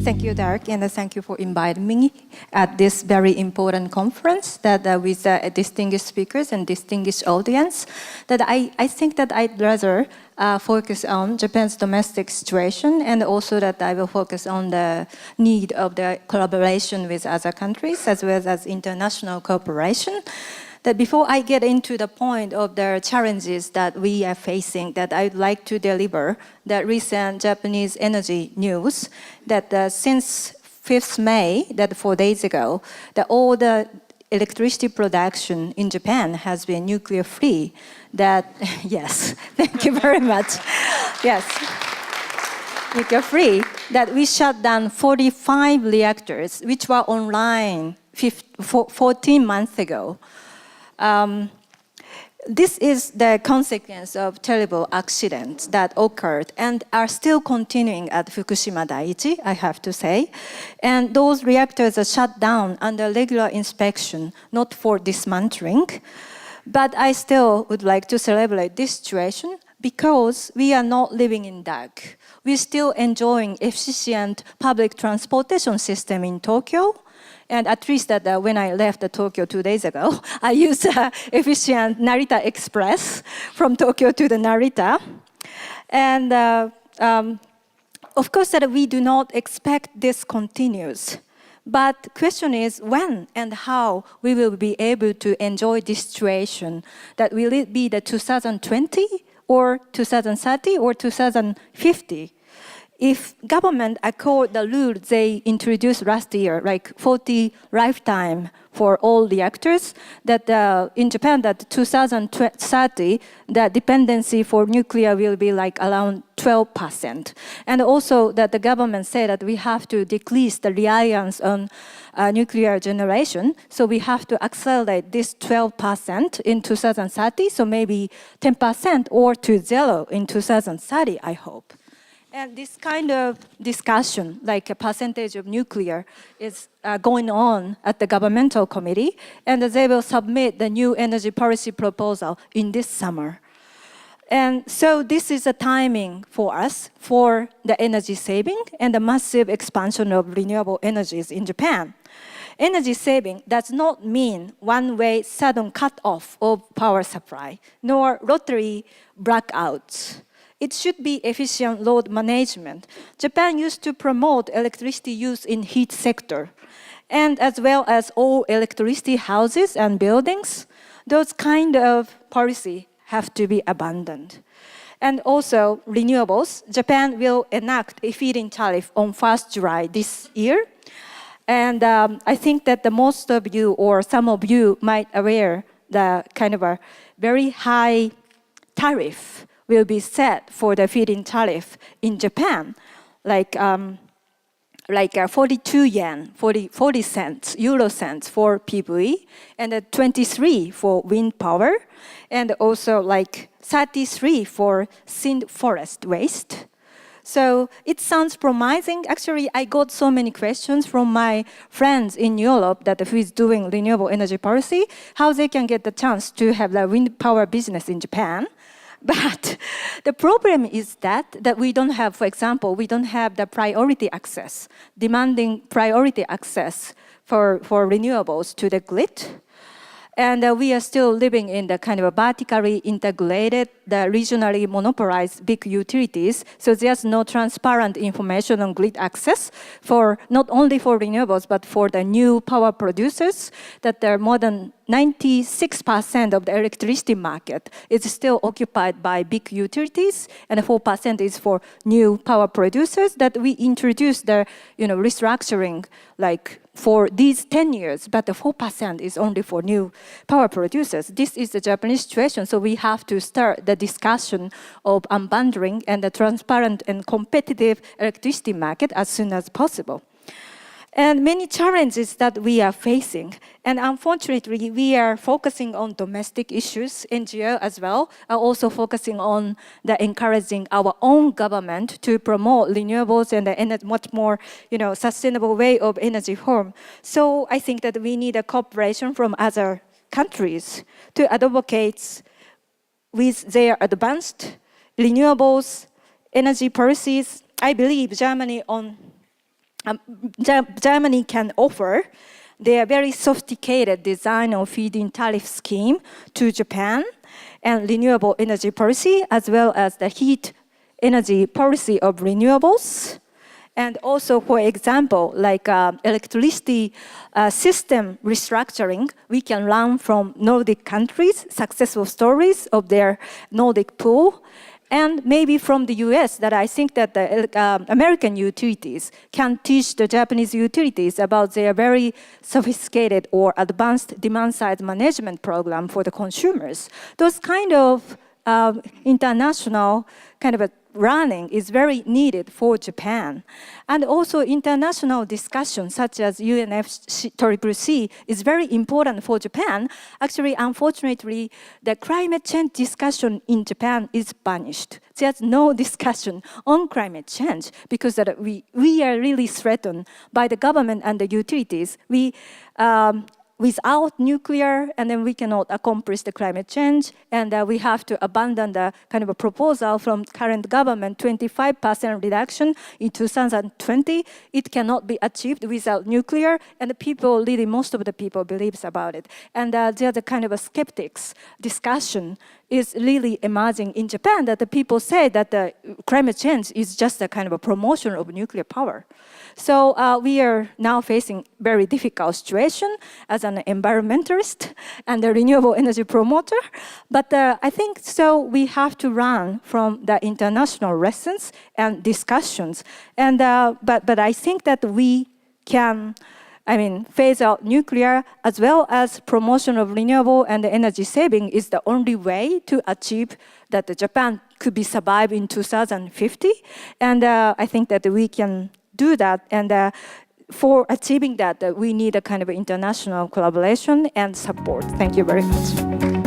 Thank you, Derek, and thank you for inviting me at this very important conference that with distinguished speakers and distinguished audience. That I think that I'd rather focus on Japan's domestic situation, and also that I will focus on the need of the collaboration with other countries as well as international cooperation. That before I get into the point of the challenges that we are facing, that I'd like to deliver the recent Japanese energy news that since 5th May, that 4 days ago, that all the electricity production in Japan has been nuclear free. That, yes, thank you very much. Yes, nuclear free. That we shut down 45 reactors, which were online 14 months ago. This is the consequence of terrible accidents that occurred and are still continuing at Fukushima Daiichi, I have to say. And those reactors are shut down under regular inspection, not for dismantling. But I still would like to celebrate this situation because we are not living in dark. We're still enjoying efficient public transportation system in Tokyo. And at least that when I left Tokyo 2 days ago, I used efficient Narita Express from Tokyo to the Narita. And of course that we do not expect this continues. But the question is when and how we will be able to enjoy this situation. That will it be the 2020 or 2030 or 2050? If government accord the rule they introduced last year, like 40 lifetime for all reactors, that in Japan, that 2030, the dependency for nuclear will be like around 12%. And also that the government said that we have to decrease the reliance on nuclear generation. So we have to accelerate this 12% in 2030, so maybe 10% or to zero in 2030, I hope. And this kind of discussion, like a percentage of nuclear, is going on at the governmental committee, and they will submit the new energy policy proposal in this summer. And so this is a timing for us for the energy saving and the massive expansion of renewable energies in Japan. Energy saving does not mean one-way sudden cut-off of power supply, nor rotary blackouts. It should be efficient load management. Japan used to promote electricity use in heat sector, and as well as all electricity houses and buildings. Those kind of policy have to be abandoned. And also renewables. Japan will enact a feed-in tariff on 1st July this year. And I think that the most of you or some of you might aware the kind of a very high tariff will be set for the feed-in tariff in Japan, like 42 yen, 40 cents, euro cents for PV, and 23 for wind power, and also like 33 for thinned forest waste. So it sounds promising. Actually, I got so many questions from my friends in Europe that who is doing renewable energy policy, how they can get the chance to have the wind power business in Japan. But the problem is that we don't have, for example, we don't have the priority access, demanding priority access for renewables to the grid. And we are still living in the kind of a vertically integrated, the regionally monopolized big utilities. So there's no transparent information on grid access for not only for renewables, but for the new power producers, that there are more than 96% of the electricity market is still occupied by big utilities, and 4% is for new power producers. That we introduced the restructuring like for these 10 years, but the 4% is only for new power producers. This is the Japanese situation, so we have to start the discussion of unbundling and the transparent and competitive electricity market as soon as possible. And many challenges that we are facing. And unfortunately, we are focusing on domestic issues. NGO as well are also focusing on the encouraging our own government to promote renewables and a much more sustainable way of energy form. So I think that we need a cooperation from other countries to advocate with their advanced renewables energy policies. I believe Germany on Germany can offer their very sophisticated design of feed-in tariff scheme to Japan, and renewable energy policy, as well as the heat energy policy of renewables. And also, for example, like electricity system restructuring, we can learn from Nordic countries, successful stories of their Nordic pool, and maybe from the US, that I think that the American utilities can teach the Japanese utilities about their very sophisticated or advanced demand-side management program for the consumers. Those kind of international kind of a running is very needed for Japan. And also international discussion such as UNFCCC is very important for Japan. Actually, unfortunately, the climate change discussion in Japan is vanished. There's no discussion on climate change because that we are really threatened by the government and the utilities. Without nuclear, and then we cannot accomplish the climate change, and we have to abandon the kind of a proposal from current government, 25% reduction in 2020. It cannot be achieved without nuclear, and the people, really most of the people believes about it. And there's a kind of a skeptics discussion is really emerging in Japan, that the people say that the climate change is just a kind of a promotion of nuclear power. So we are now facing very difficult situation as an environmentalist and a renewable energy promoter. But I think so we have to learn from the international lessons and discussions. And but I think that we can phase out nuclear as well as promotion of renewable and energy saving is the only way to achieve that Japan could be survive in 2050. And I think that we can do that. And for achieving that, we need a kind of international collaboration and support. Thank you very much.